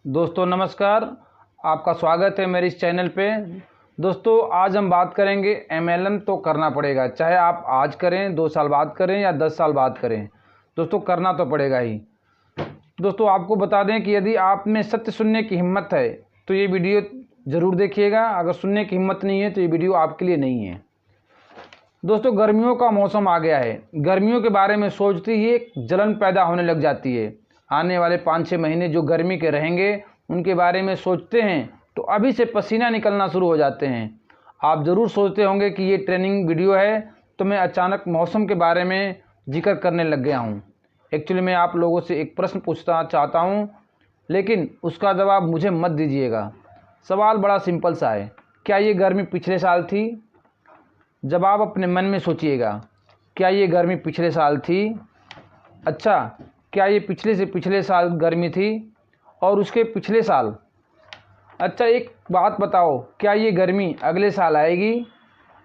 दोस्तों नमस्कार। आपका स्वागत है मेरे इस चैनल पे। दोस्तों आज हम बात करेंगे एमएलएम तो करना पड़ेगा, चाहे आप आज करें, 2 साल बाद करें या 10 साल बाद करें। दोस्तों करना तो पड़ेगा ही। दोस्तों आपको बता दें कि यदि आप में सत्य सुनने की हिम्मत है तो ये वीडियो ज़रूर देखिएगा। अगर सुनने की हिम्मत नहीं है तो ये वीडियो आपके लिए नहीं है। दोस्तों गर्मियों का मौसम आ गया है। गर्मियों के बारे में सोचते ही एक जलन पैदा होने लग जाती है। आने वाले 5-6 महीने जो गर्मी के रहेंगे उनके बारे में सोचते हैं तो अभी से पसीना निकलना शुरू हो जाते हैं। आप ज़रूर सोचते होंगे कि ये ट्रेनिंग वीडियो है तो मैं अचानक मौसम के बारे में जिक्र करने लग गया हूँ। एक्चुअली मैं आप लोगों से एक प्रश्न पूछना चाहता हूँ, लेकिन उसका जवाब मुझे मत दीजिएगा। सवाल बड़ा सिंपल सा है, क्या ये गर्मी पिछले साल थी? जवाब अपने मन में सोचिएगा, क्या ये गर्मी पिछले साल थी? अच्छा, क्या ये पिछले से पिछले साल गर्मी थी और उसके पिछले साल? अच्छा एक बात बताओ, क्या ये गर्मी अगले साल आएगी?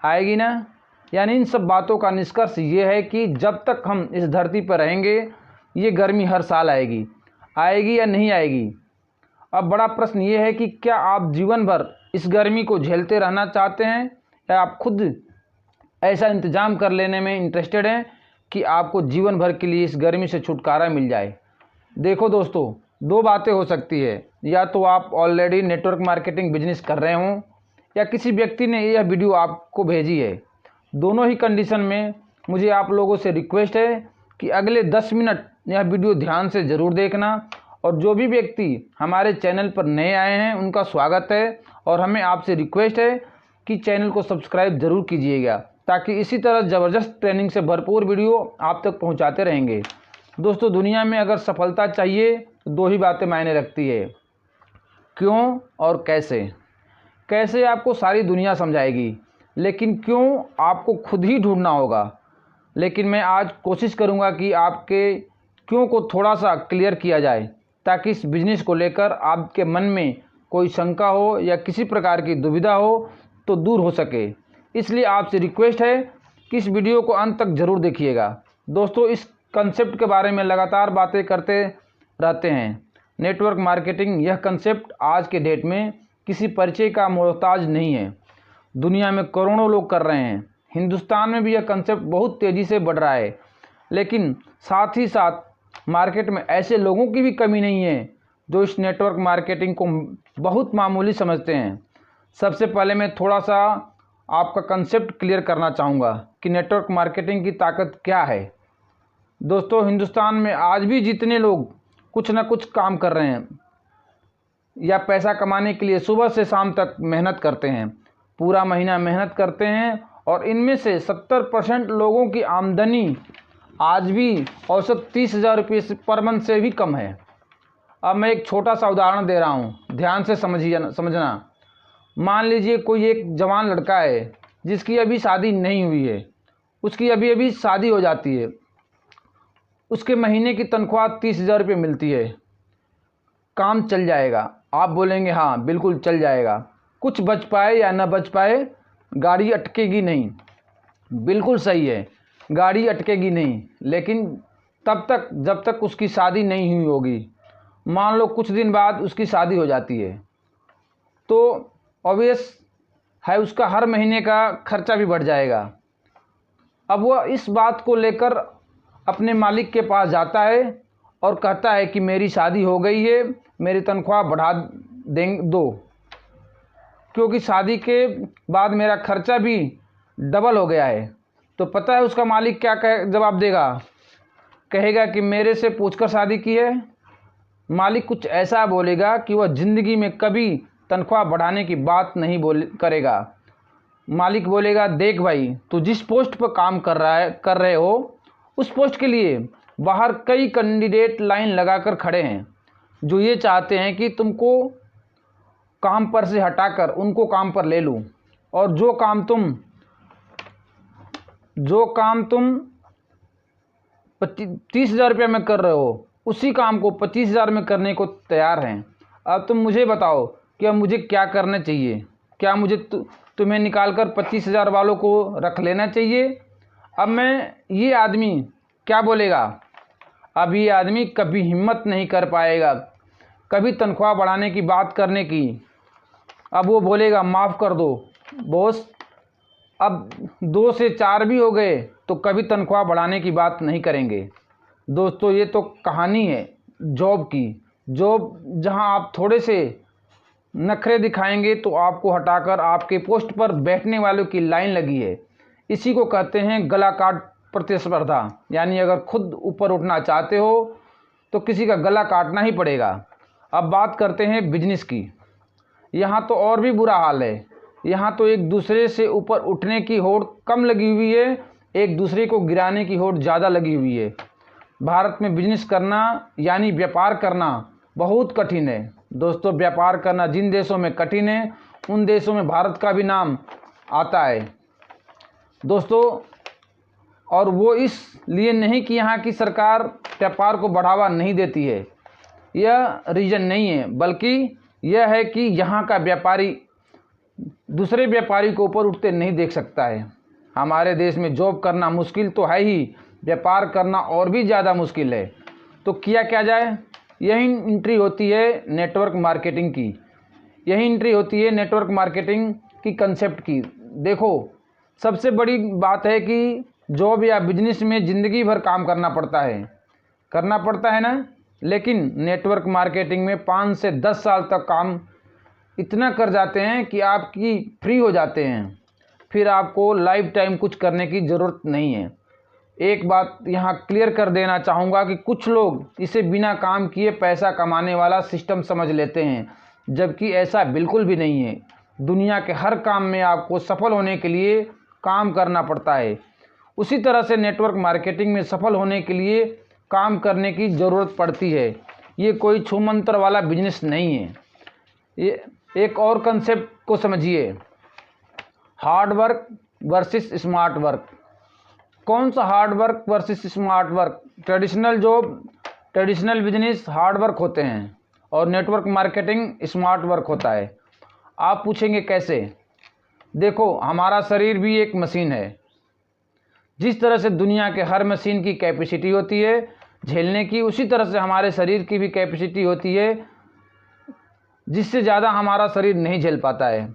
आएगी ना? यानी इन सब बातों का निष्कर्ष ये है कि जब तक हम इस धरती पर रहेंगे ये गर्मी हर साल आएगी। आएगी या नहीं आएगी? अब बड़ा प्रश्न ये है कि क्या आप जीवन भर इस गर्मी को झेलते रहना चाहते हैं या आप खुद ऐसा इंतज़ाम कर लेने में इंटरेस्टेड हैं कि आपको जीवन भर के लिए इस गर्मी से छुटकारा मिल जाए। देखो दोस्तों, 2 बातें हो सकती है। या तो आप ऑलरेडी नेटवर्क मार्केटिंग बिजनेस कर रहे हों या किसी व्यक्ति ने यह वीडियो आपको भेजी है। दोनों ही कंडीशन में मुझे आप लोगों से रिक्वेस्ट है कि अगले 10 मिनट यह वीडियो ध्यान से ज़रूर देखना। और जो भी व्यक्ति हमारे चैनल पर नए आए हैं उनका स्वागत है और हमें आपसे रिक्वेस्ट है कि चैनल को सब्सक्राइब ज़रूर कीजिएगा, ताकि इसी तरह ज़बरदस्त ट्रेनिंग से भरपूर वीडियो आप तक पहुंचाते रहेंगे। दोस्तों दुनिया में अगर सफलता चाहिए तो 2 ही बातें मायने रखती है, क्यों और कैसे। कैसे आपको सारी दुनिया समझाएगी, लेकिन क्यों आपको खुद ही ढूंढना होगा। लेकिन मैं आज कोशिश करूंगा कि आपके क्यों को थोड़ा सा क्लियर किया जाए, ताकि इस बिज़नेस को लेकर आपके मन में कोई शंका हो या किसी प्रकार की दुविधा हो तो दूर हो सके। इसलिए आपसे रिक्वेस्ट है कि इस वीडियो को अंत तक ज़रूर देखिएगा। दोस्तों इस कंसेप्ट के बारे में लगातार बातें करते रहते हैं। नेटवर्क मार्केटिंग यह कंसेप्ट आज के डेट में किसी परिचय का मोहताज नहीं है। दुनिया में करोड़ों लोग कर रहे हैं। हिंदुस्तान में भी यह कंसेप्ट बहुत तेज़ी से बढ़ रहा है, लेकिन साथ ही साथ मार्केट में ऐसे लोगों की भी कमी नहीं है जो इस नेटवर्क मार्केटिंग को बहुत मामूली समझते हैं। सबसे पहले मैं थोड़ा सा आपका कंसेप्ट क्लियर करना चाहूँगा कि नेटवर्क मार्केटिंग की ताकत क्या है। दोस्तों हिंदुस्तान में आज भी जितने लोग कुछ ना कुछ काम कर रहे हैं या पैसा कमाने के लिए सुबह से शाम तक मेहनत करते हैं, पूरा महीना मेहनत करते हैं, और इनमें से 70% लोगों की आमदनी आज भी औसत 30,000 रुपये पर मंथ से भी कम है। अब मैं एक छोटा सा उदाहरण दे रहा हूँ, ध्यान से समझना। मान लीजिए कोई एक जवान लड़का है जिसकी अभी शादी नहीं हुई है, उसकी अभी अभी शादी हो जाती है, उसके महीने की तनख्वाह 30,000 रुपये मिलती है। काम चल जाएगा? आप बोलेंगे हाँ बिल्कुल चल जाएगा। कुछ बच पाए या न बच पाए, गाड़ी अटकेगी नहीं। बिल्कुल सही है, गाड़ी अटकेगी नहीं, लेकिन तब तक जब तक उसकी शादी नहीं हुई होगी। मान लो कुछ दिन बाद उसकी शादी हो जाती है तो ऑब्वियस है उसका हर महीने का खर्चा भी बढ़ जाएगा। अब वह इस बात को लेकर अपने मालिक के पास जाता है और कहता है कि मेरी शादी हो गई है, मेरी तनख्वाह बढ़ा दो, क्योंकि शादी के बाद मेरा खर्चा भी डबल हो गया है। तो पता है उसका मालिक क्या जवाब देगा? कहेगा कि मेरे से पूछकर शादी की है। मालिक कुछ ऐसा बोलेगा कि वह ज़िंदगी में कभी तनख्वाह बढ़ाने की बात नहीं करेगा। मालिक बोलेगा, देख भाई तू जिस पोस्ट पर काम कर रहे हो उस पोस्ट के लिए बाहर कई कैंडिडेट लाइन लगाकर खड़े हैं जो ये चाहते हैं कि तुमको काम पर से हटाकर उनको काम पर ले लूँ, और जो काम तुम 30,000 रुपये में कर रहे हो उसी काम को 25,000 में करने को तैयार हैं। अब तुम मुझे बताओ कि अब मुझे क्या करना चाहिए? क्या मुझे तुम्हें निकालकर 25,000 वालों को रख लेना चाहिए? अब ये आदमी क्या बोलेगा? अब ये आदमी कभी हिम्मत नहीं कर पाएगा कभी तनख्वाह बढ़ाने की बात करने की, अब वो बोलेगा माफ़ कर दो बॉस, अब 2 से 4 भी हो गए तो कभी तनख्वाह बढ़ाने की बात नहीं करेंगे। दोस्तों ये तो कहानी है जॉब की। जॉब जहां आप थोड़े से नखरे दिखाएंगे तो आपको हटाकर आपके पोस्ट पर बैठने वालों की लाइन लगी है। इसी को कहते हैं गला काट प्रतिस्पर्धा, यानी अगर खुद ऊपर उठना चाहते हो तो किसी का गला काटना ही पड़ेगा। अब बात करते हैं बिजनेस की। यहाँ तो और भी बुरा हाल है। यहाँ तो एक दूसरे से ऊपर उठने की होड़ कम लगी हुई है, एक दूसरे को गिराने की होड़ ज़्यादा लगी हुई है। भारत में बिजनेस करना यानी व्यापार करना बहुत कठिन है। दोस्तों व्यापार करना जिन देशों में कठिन है उन देशों में भारत का भी नाम आता है दोस्तों। और वो इसलिए नहीं कि यहाँ की सरकार व्यापार को बढ़ावा नहीं देती है, यह रीज़न नहीं है, बल्कि यह है कि यहाँ का व्यापारी दूसरे व्यापारी को ऊपर उठते नहीं देख सकता है। हमारे देश में जॉब करना मुश्किल तो है ही, व्यापार करना और भी ज़्यादा मुश्किल है। तो किया क्या जाए? यही एंट्री होती है नेटवर्क मार्केटिंग की। यही एंट्री होती है नेटवर्क मार्केटिंग की कंसेप्ट की। देखो सबसे बड़ी बात है कि जॉब या बिजनेस में ज़िंदगी भर काम करना पड़ता है ना, लेकिन नेटवर्क मार्केटिंग में 5 से 10 साल तक काम इतना कर जाते हैं कि आपकी फ्री हो जाते हैं, फिर आपको लाइफ टाइम कुछ करने की ज़रूरत नहीं है। एक बात यहाँ क्लियर कर देना चाहूँगा कि कुछ लोग इसे बिना काम किए पैसा कमाने वाला सिस्टम समझ लेते हैं, जबकि ऐसा बिल्कुल भी नहीं है। दुनिया के हर काम में आपको सफल होने के लिए काम करना पड़ता है। उसी तरह से नेटवर्क मार्केटिंग में सफल होने के लिए काम करने की ज़रूरत पड़ती है। ये कोई छूमंतर वाला बिजनेस नहीं है। ये एक और कंसेप्ट को समझिए, hard work versus smart work. कौन सा hard work versus smart work? Traditional job, traditional business hard work होते हैं और नेटवर्क मार्केटिंग स्मार्ट वर्क होता है। आप पूछेंगे कैसे? देखो हमारा शरीर भी एक मशीन है। जिस तरह से दुनिया के हर मशीन की कैपेसिटी होती है झेलने की, उसी तरह से हमारे शरीर की भी कैपेसिटी होती है, जिससे ज़्यादा हमारा शरीर नहीं झेल पाता है।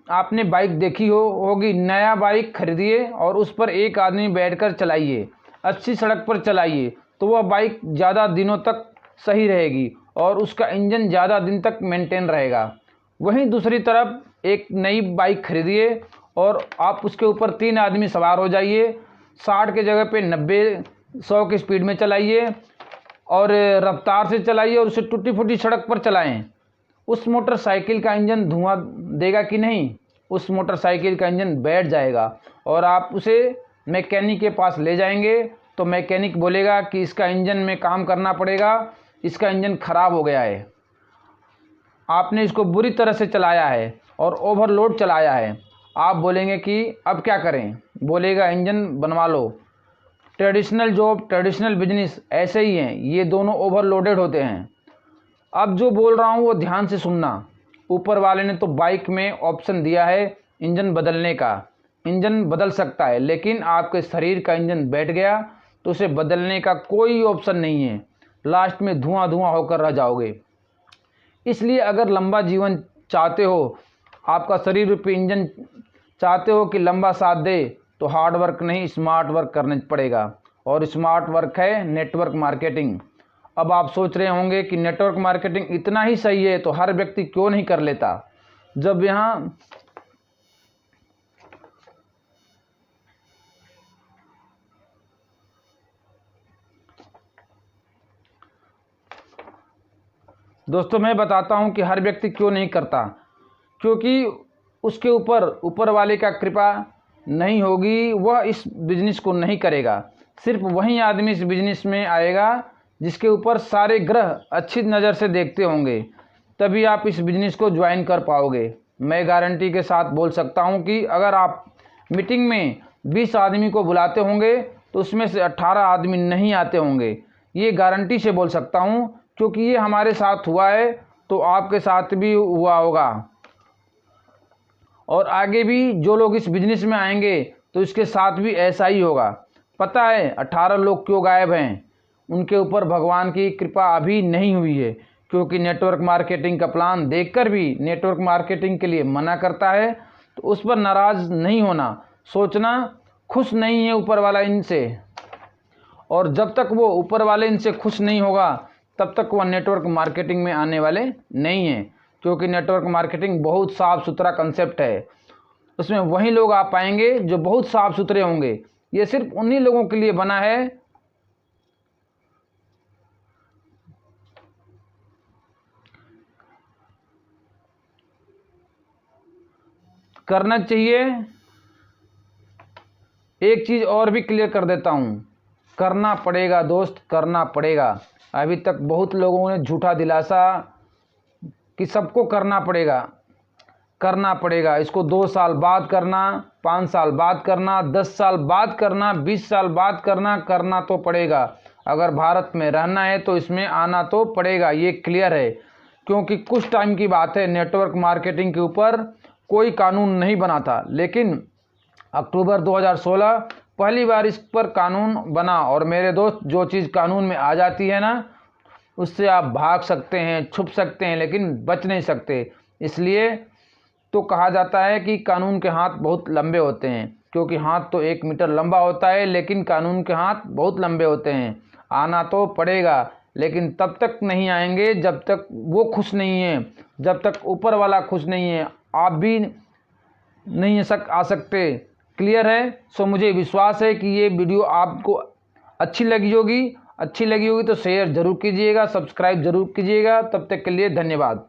आपने बाइक देखी होगी, नया बाइक खरीदिए और उस पर एक आदमी बैठकर चलाइए, अच्छी सड़क पर चलाइए, तो वह बाइक ज़्यादा दिनों तक सही रहेगी और उसका इंजन ज़्यादा दिन तक मेंटेन रहेगा। वहीं दूसरी तरफ एक नई बाइक खरीदिए और आप उसके ऊपर 3 आदमी सवार हो जाइए, 60 के जगह पे 90-100 की स्पीड में चलाइए और रफ्तार से चलाइए और उसे टूटी फूटी सड़क पर चलाएं। उस मोटरसाइकिल का इंजन धुआं देगा कि नहीं? उस मोटरसाइकिल का इंजन बैठ जाएगा और आप उसे मैकेनिक के पास ले जाएंगे तो मैकेनिक बोलेगा कि इसका इंजन में काम करना पड़ेगा, इसका इंजन खराब हो गया है, आपने इसको बुरी तरह से चलाया है और ओवरलोड चलाया है। आप बोलेंगे कि अब क्या करें? बोलेगा इंजन बनवा लो। ट्रेडिशनल जॉब, ट्रेडिशनल बिजनेस ऐसे ही हैं, ये दोनों ओवरलोडेड होते हैं। अब जो बोल रहा हूँ वो ध्यान से सुनना। ऊपर वाले ने तो बाइक में ऑप्शन दिया है इंजन बदलने का। इंजन बदल सकता है, लेकिन आपके शरीर का इंजन बैठ गया तो उसे बदलने का कोई ऑप्शन नहीं है। लास्ट में धुआं धुआं होकर रह जाओगे। इसलिए अगर लंबा जीवन चाहते हो, आपका शरीर रूपी इंजन चाहते हो कि लंबा साथ दे, तो हार्ड वर्क नहीं स्मार्ट वर्क करना पड़ेगा। और स्मार्ट वर्क है नेटवर्क मार्केटिंग। अब आप सोच रहे होंगे कि नेटवर्क मार्केटिंग इतना ही सही है तो हर व्यक्ति क्यों नहीं कर लेता? जब यहाँ दोस्तों मैं बताता हूँ कि हर व्यक्ति क्यों नहीं करता, क्योंकि उसके ऊपर वाले का कृपा नहीं होगी, वह इस बिजनेस को नहीं करेगा। सिर्फ वही आदमी इस बिजनेस में आएगा जिसके ऊपर सारे ग्रह अच्छी नज़र से देखते होंगे, तभी आप इस बिजनेस को ज्वाइन कर पाओगे। मैं गारंटी के साथ बोल सकता हूं कि अगर आप मीटिंग में 20 आदमी को बुलाते होंगे तो उसमें से 18 आदमी नहीं आते होंगे। ये गारंटी से बोल सकता हूं, क्योंकि ये हमारे साथ हुआ है तो आपके साथ भी हुआ होगा। और आगे भी जो लोग इस बिजनेस में आएंगे तो इसके साथ भी ऐसा ही होगा। पता है 18 लोग क्यों गायब हैं? उनके ऊपर भगवान की कृपा अभी नहीं हुई है, क्योंकि नेटवर्क मार्केटिंग का प्लान देखकर भी नेटवर्क मार्केटिंग के लिए मना करता है। तो उस पर नाराज़ नहीं होना, सोचना खुश नहीं है ऊपर वाला इनसे, और जब तक वो ऊपर वाले इनसे खुश नहीं होगा तब तक वह नेटवर्क मार्केटिंग में आने वाले नहीं हैं, क्योंकि नेटवर्क मार्केटिंग बहुत साफ़ सुथरा कंसेप्ट है। उसमें वही लोग आ पाएंगे जो बहुत साफ़ सुथरे होंगे। ये सिर्फ उन्हीं लोगों के लिए बना है। करना चाहिए। एक चीज़ और भी क्लियर कर देता हूँ, करना पड़ेगा दोस्त, करना पड़ेगा। अभी तक बहुत लोगों ने झूठा दिलासा कि सबको करना पड़ेगा, करना पड़ेगा, इसको 2 साल बाद करना, 5 साल बाद करना, 10 साल बाद करना, 20 साल बाद करना, करना तो पड़ेगा। अगर भारत में रहना है तो इसमें आना तो पड़ेगा, ये क्लियर है। क्योंकि कुछ टाइम की बात है, नेटवर्क मार्केटिंग के ऊपर कोई कानून नहीं बना था, लेकिन अक्टूबर 2016 पहली बार इस पर कानून बना। और मेरे दोस्त, जो चीज़ कानून में आ जाती है ना, उससे आप भाग सकते हैं, छुप सकते हैं, लेकिन बच नहीं सकते। इसलिए तो कहा जाता है कि कानून के हाथ बहुत लंबे होते हैं, क्योंकि हाथ तो 1 मीटर लंबा होता है, लेकिन कानून के हाथ बहुत लंबे होते हैं। आना तो पड़ेगा, लेकिन तब तक नहीं आएंगे जब तक वो खुश नहीं है, जब तक ऊपर वाला खुश नहीं है। आप भी नहीं आ सकते। क्लियर है? सो मुझे विश्वास है कि ये वीडियो आपको अच्छी लगी होगी। तो शेयर ज़रूर कीजिएगा, सब्सक्राइब ज़रूर कीजिएगा। तब तक के लिए धन्यवाद।